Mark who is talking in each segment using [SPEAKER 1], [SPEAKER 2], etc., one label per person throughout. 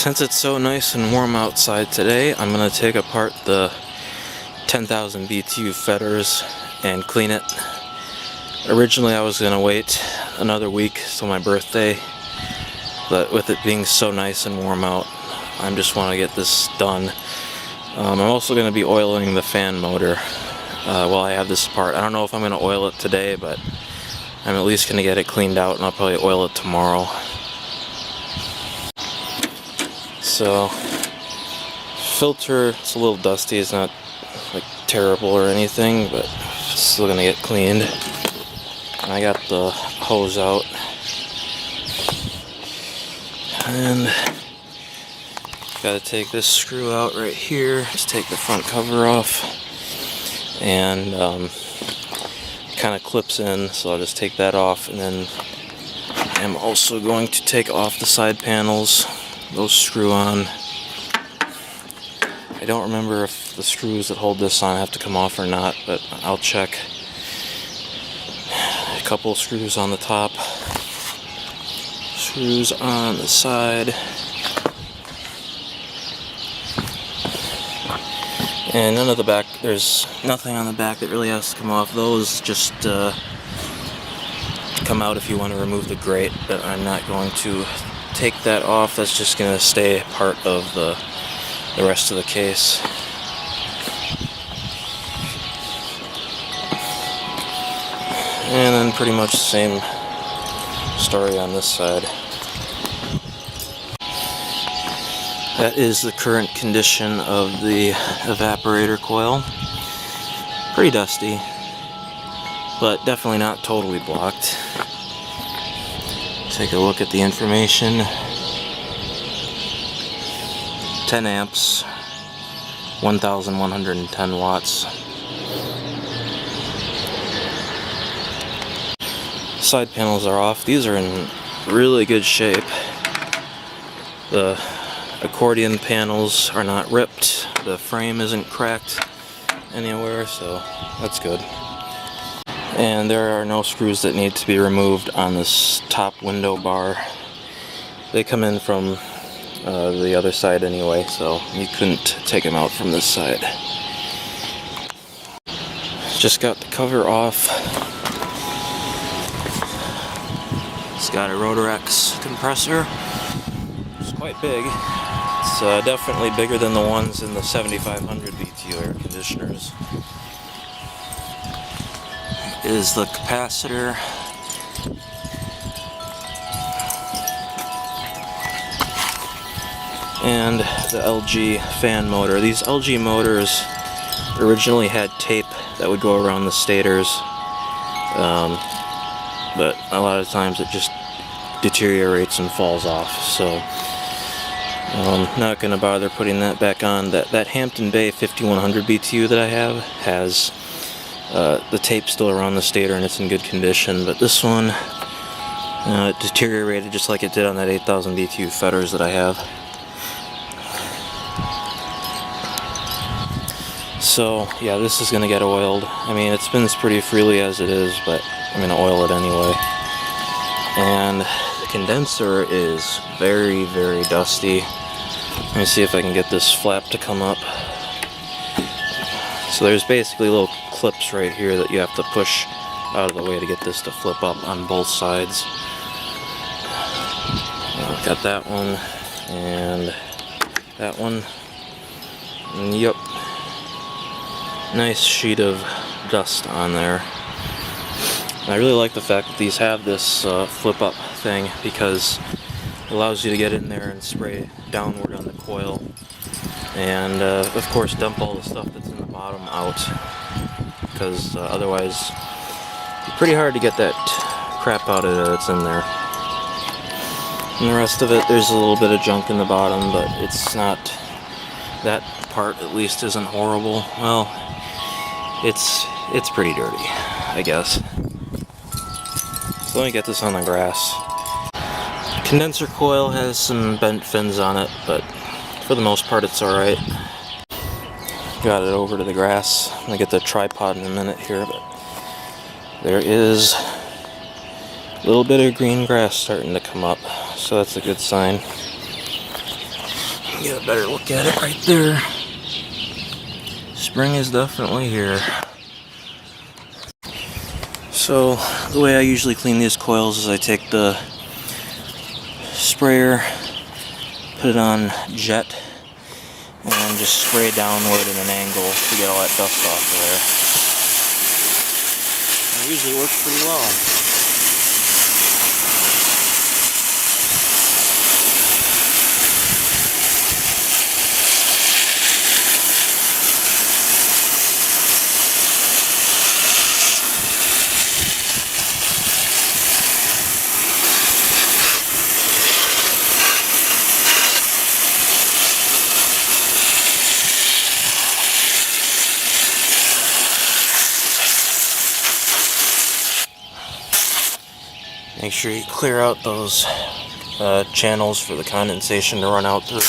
[SPEAKER 1] Since it's so nice and warm outside today, I'm going to take apart the 10,000 BTU fetters and clean it. Originally I was going to wait another week till my birthday, but with it being so nice and warm out, I just want to get this done. I'm also going to be oiling the fan motor while I have this apart. I don't know if I'm going to oil it today, but I'm at least going to get it cleaned out, and I'll probably oil it tomorrow. So, filter, it's a little dusty, it's not like terrible or anything, but it's still gonna get cleaned. And I got the hose out, and gotta take this screw out right here, just take the front cover off, and kind of clips in, so I'll just take that off, and then I'm also going to take off the side panels. Those screw on. I don't remember if the screws that hold this on have to come off or not, but I'll check. A couple screws on the top, screws on the side, and none of the back, there's nothing on the back that really has to come off. Those just come out if you want to remove the grate, but I'm not going to take that off. That's just going to stay part of the rest of the case. And then pretty much the same story on this side. That is the current condition of the evaporator coil. Pretty dusty, but definitely not totally blocked. Take a look at the information. 10 amps, 1,110 watts. Side panels are off. These are in really good shape. The accordion panels are not ripped. The frame isn't cracked anywhere, so that's good. And there are no screws that need to be removed on this top window bar. They come in from the other side anyway, so you couldn't take them out from this side. Just got the cover off. It's got a Rotorex compressor. It's quite big. It's definitely bigger than the ones in the 7500 BTU air conditioners. Is the capacitor. And the LG fan motor. These LG motors originally had tape that would go around the stators, but a lot of times it just deteriorates and falls off, so I'm not going to bother putting that back on. That Hampton Bay 5100 BTU that I have has the tape still around the stator and it's in good condition, but this one it deteriorated just like it did on that 8,000 BTU fetters that I have. So yeah, this is going to get oiled. I mean, it spins pretty freely as it is, but I'm going to oil it anyway. And the condenser is very, very dusty. Let me see if I can get this flap to come up. So there's basically little clips right here that you have to push out of the way to get this to flip up on both sides. Got that one and that one. And yep. Nice sheet of dust on there. And I really like the fact that these have this flip up thing, because it allows you to get in there and spray downward on the coil, and of course dump all the stuff that's in the bottom out, because otherwise it'd be pretty hard to get that crap out of that's in there. And the rest of it, there's a little bit of junk in the bottom, but it's not, that part at least isn't horrible. Well, it's pretty dirty, I guess. So let me get this on the grass. Condenser coil has some bent fins on it, but for the most part it's alright. Got it over to the grass. I'm gonna get the tripod in a minute here, but there is a little bit of green grass starting to come up, so that's a good sign. Get a better look at it right there. Spring is definitely here. So the way I usually clean these coils is I take the sprayer, put it on jet, and just spray downward at an angle to get all that dust off of there. It usually works pretty well. Make sure you clear out those channels for the condensation to run out through.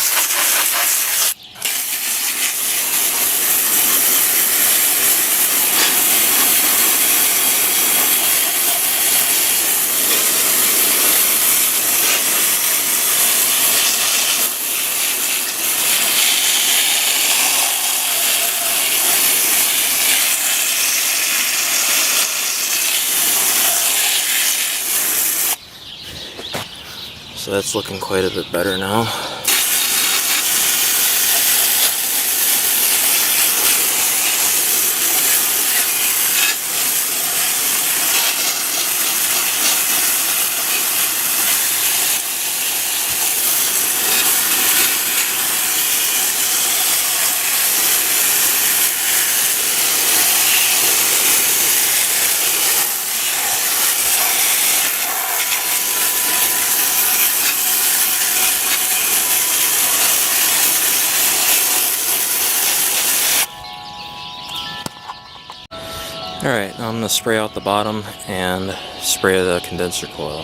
[SPEAKER 1] So that's looking quite a bit better now. Alright, now I'm going to spray out the bottom and spray the condenser coil.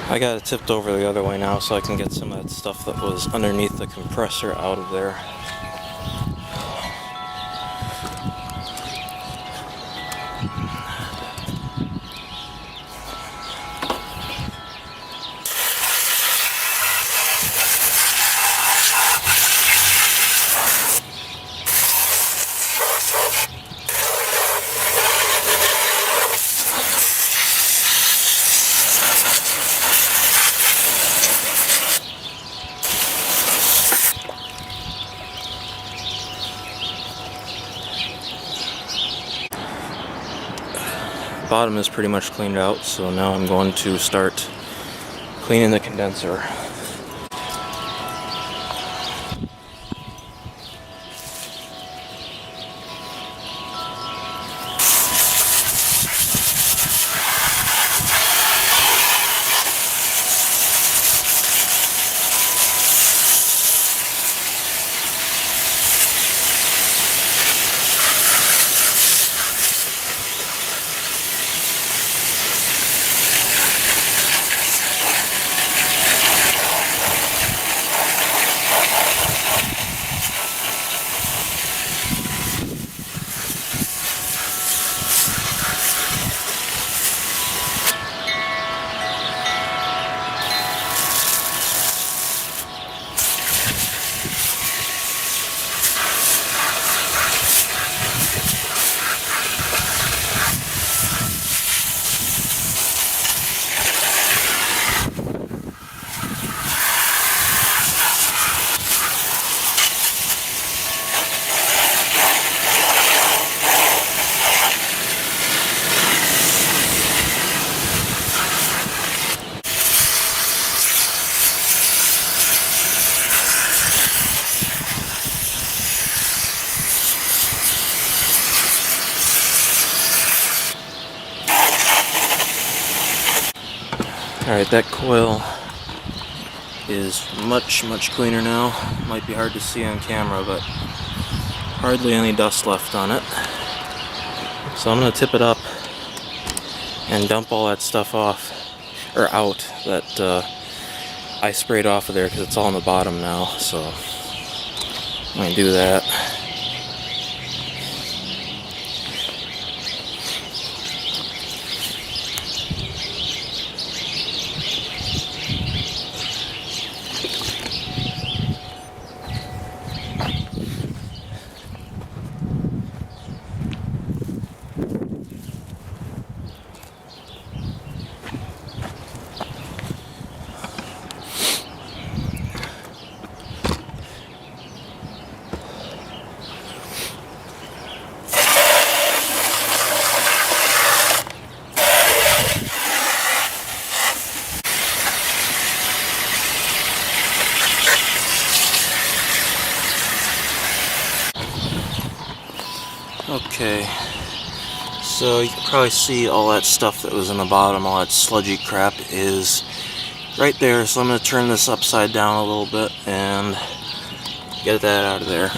[SPEAKER 1] I got it tipped over the other way now so I can get some of that stuff that was underneath the compressor out of there. Bottom is pretty much cleaned out, so now I'm going to start cleaning the condenser. Alright, that coil is much cleaner now. Might be hard to see on camera, but hardly any dust left on it. So I'm going to tip it up and dump all that stuff off, or out, that I sprayed off of there, because it's all on the bottom now. So I'm going to do that. Okay, so you can probably see all that stuff that was in the bottom, all that sludgy crap is right there. So I'm going to turn this upside down a little bit and get that out of there.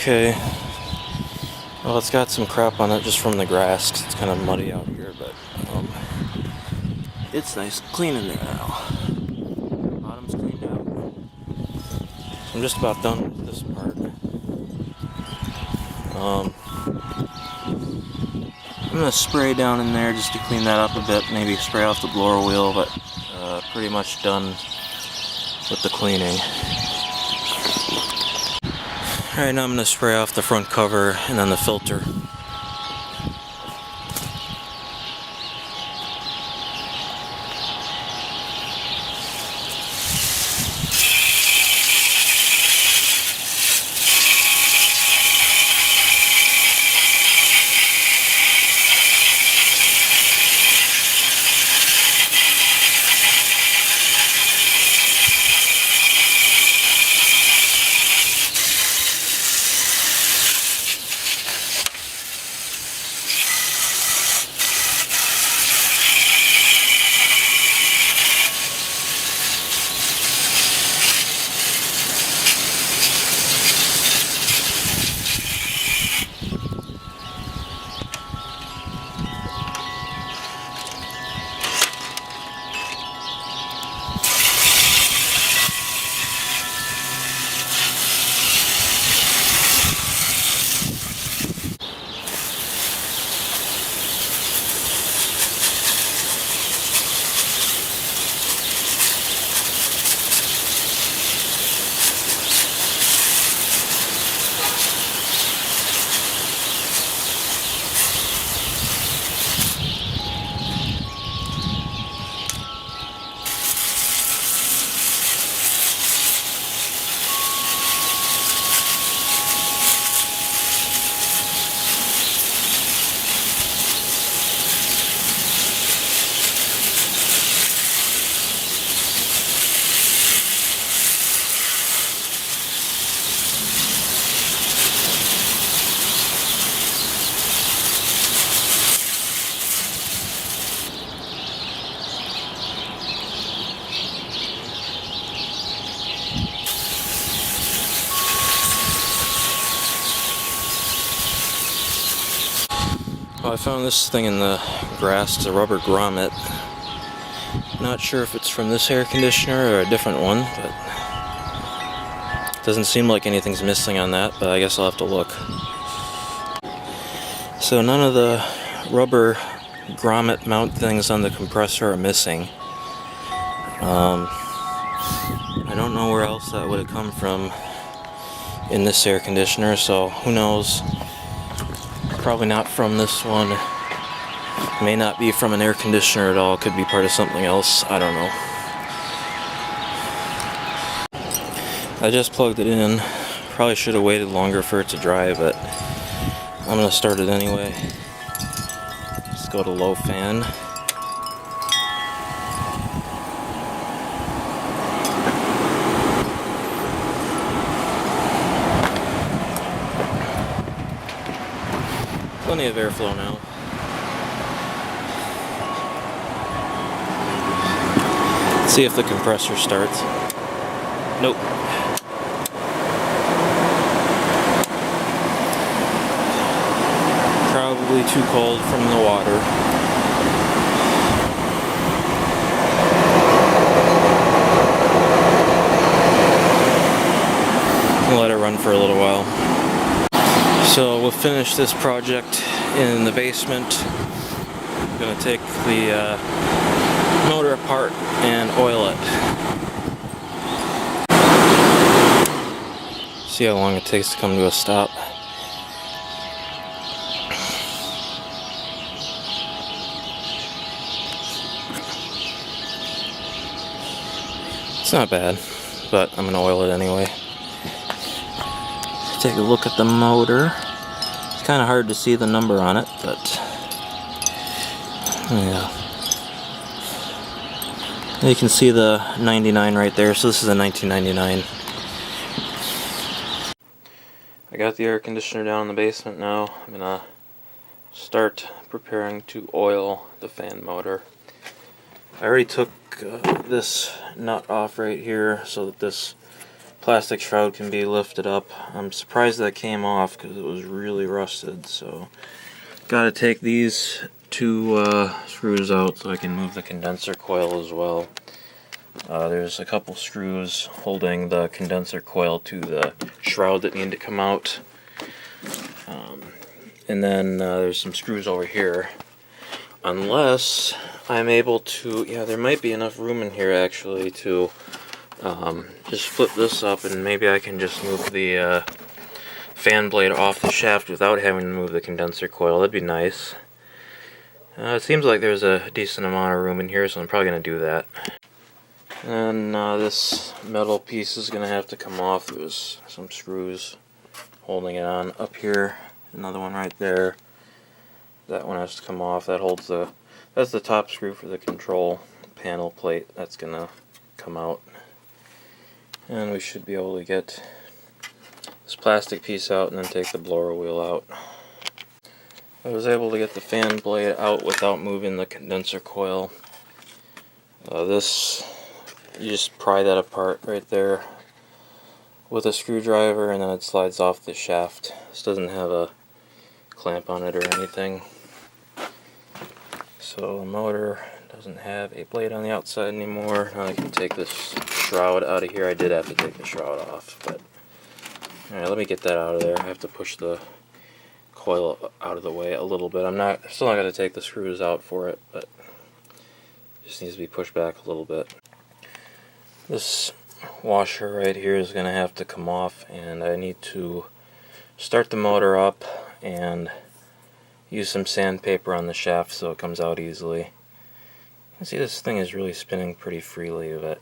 [SPEAKER 1] Okay, well, it's got some crap on it just from the grass, 'cause it's kind of muddy out here, but it's nice and clean in there now. Bottom's cleaned out. So I'm just about done with this part. I'm going to spray down in there just to clean that up a bit, maybe spray off the blower wheel, but pretty much done with the cleaning. Alright, now I'm going to spray off the front cover and then the filter. Well, I found this thing in the grass. It's a rubber grommet. Not sure if it's from this air conditioner or a different one, but it doesn't seem like anything's missing on that, but I guess I'll have to look. So none of the rubber grommet mount things on the compressor are missing. I don't know where else that would have come from in this air conditioner, so who knows. Probably not from this one. May not be from an air conditioner at all. Could be part of something else. I don't know. I just plugged it in. Probably should have waited longer for it to dry, but I'm gonna start it anyway. Just go to low fan. Plenty of airflow now. Let's see if the compressor starts. Nope. Probably too cold from the water. I'll let it run for a little while. So we'll finish this project in the basement. I'm gonna take the motor apart and oil it. See how long it takes to come to a stop. It's not bad, but I'm gonna oil it anyway. Take a look at the motor. It's kind of hard to see the number on it, but yeah. You can see the 99 right there, so this is a 1999. I got the air conditioner down in the basement now. I'm gonna start preparing to oil the fan motor. I already took this nut off right here so that this plastic shroud can be lifted up. I'm surprised that came off because it was really rusted, so gotta take these two screws out so I can move the condenser coil as well. There's a couple screws holding the condenser coil to the shroud that need to come out, and then there's some screws over here, unless I'm able to, yeah, there might be enough room in here actually to just flip this up, and maybe I can just move the fan blade off the shaft without having to move the condenser coil. That'd be nice. It seems like there's a decent amount of room in here, so I'm probably going to do that. And this metal piece is going to have to come off. There's some screws holding it on up here. Another one right there. That one has to come off. That holds that's the top screw for the control panel plate. That's going to come out. And we should be able to get this plastic piece out and then take the blower wheel out. I was able to get the fan blade out without moving the condenser coil. This, you just pry that apart right there with a screwdriver, and then it slides off the shaft. This doesn't have a clamp on it or anything. So the motor doesn't have a blade on the outside anymore. Now I can take this shroud out of here. I did have to take the shroud off, but alright, let me get that out of there. I have to push the coil out of the way a little bit. Still not going to take the screws out for it, but it just needs to be pushed back a little bit. This washer right here is going to have to come off, and I need to start the motor up and use some sandpaper on the shaft so it comes out easily. You can see this thing is really spinning pretty freely, but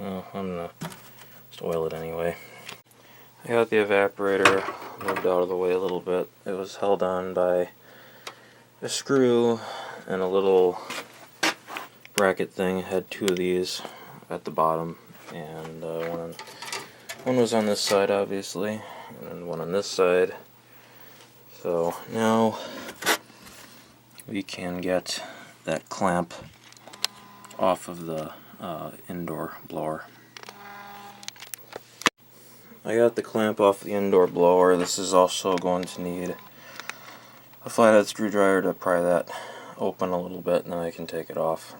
[SPEAKER 1] well, I'm going to just oil it anyway. I got the evaporator moved out of the way a little bit. It was held on by a screw and a little bracket thing. It had two of these at the bottom, and one was on this side obviously, and then one on this side. So now we can get that clamp off of the indoor blower. I got the clamp off the indoor blower. This is also going to need a flathead screwdriver to pry that open a little bit, and then I can take it off.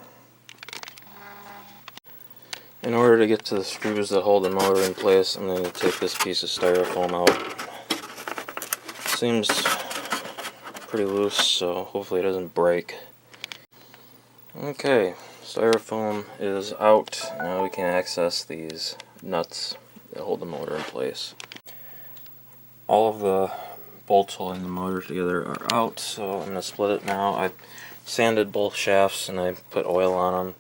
[SPEAKER 1] In order to get to the screws that hold the motor in place, I'm going to take this piece of styrofoam out. Seems pretty loose, so hopefully it doesn't break. Okay, styrofoam is out. Now we can access these nuts that hold the motor in place. All of the bolts holding the motor together are out, so I'm going to split it now. I sanded both shafts and I put oil on them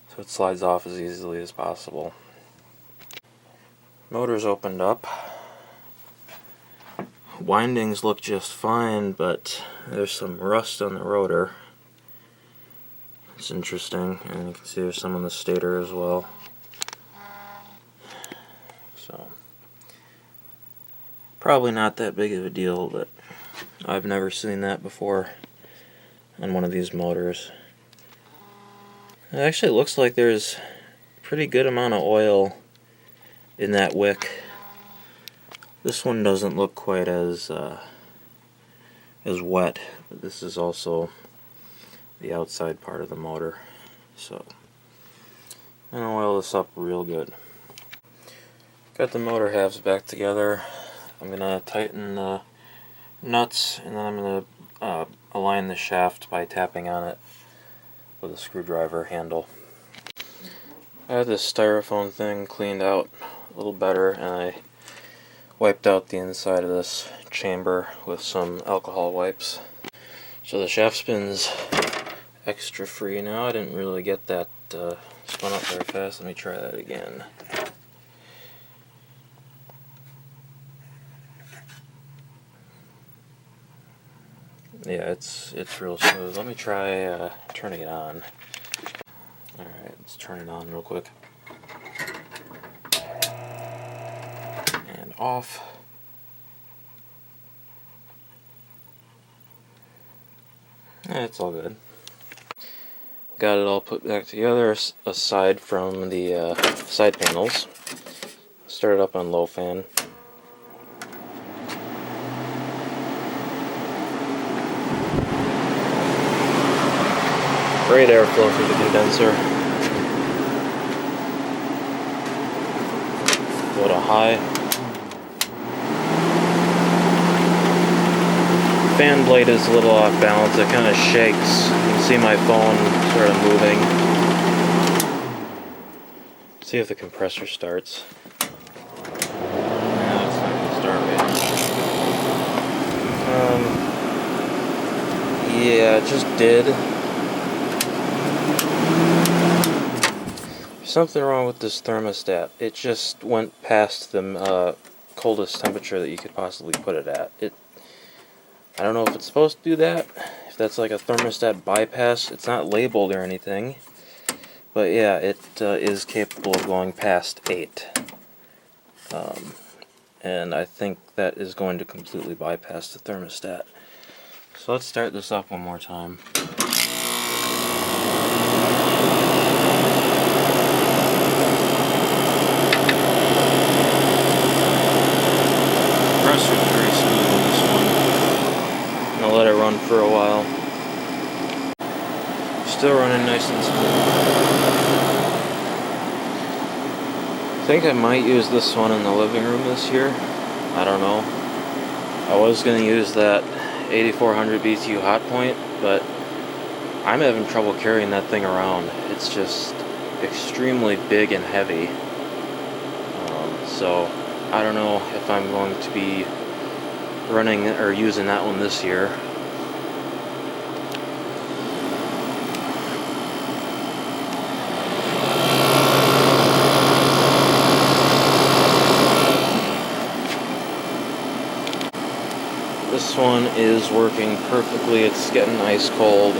[SPEAKER 1] so it slides off as easily as possible. Motor's opened up. Windings look just fine, but there's some rust on the rotor. It's interesting, and you can see there's some on the stator as well. So, probably not that big of a deal, but I've never seen that before on one of these motors. It actually looks like there's a pretty good amount of oil in that wick. This one doesn't look quite as wet, but this is also the outside part of the motor. So, I'm gonna oil this up real good. Got the motor halves back together. I'm gonna tighten the nuts, and then I'm gonna align the shaft by tapping on it with a screwdriver handle. I had this styrofoam thing cleaned out a little better, and I wiped out the inside of this chamber with some alcohol wipes. So the shaft spin's extra free now. I didn't really get that spun up very fast. Let me try that again. Yeah, it's real smooth. Let me try turning it on. Alright, let's turn it on real quick. And off. It's all good. Got it all put back together aside from the side panels. Started up on low fan. Great airflow through the condenser. Go to high. Fan blade is a little off balance. It kind of shakes. You can see my phone sort of moving. See if the compressor starts. No, it's not going to start right. Yeah, it just did. Something wrong with this thermostat. It just went past the coldest temperature that you could possibly put it at. I don't know if it's supposed to do that, if that's like a thermostat bypass. It's not labeled or anything, but yeah, it is capable of going past 8. And I think that is going to completely bypass the thermostat. So let's start this up one more time. Compressor's very smooth on this one. I'll let it run for a while. Still running nice and smooth. I think I might use this one in the living room this year. I don't know. I was going to use that 8400 BTU Hotpoint, but I'm having trouble carrying that thing around. It's just extremely big and heavy. So I don't know if I'm going to be running or using that one this year. This one is working perfectly. It's getting ice cold.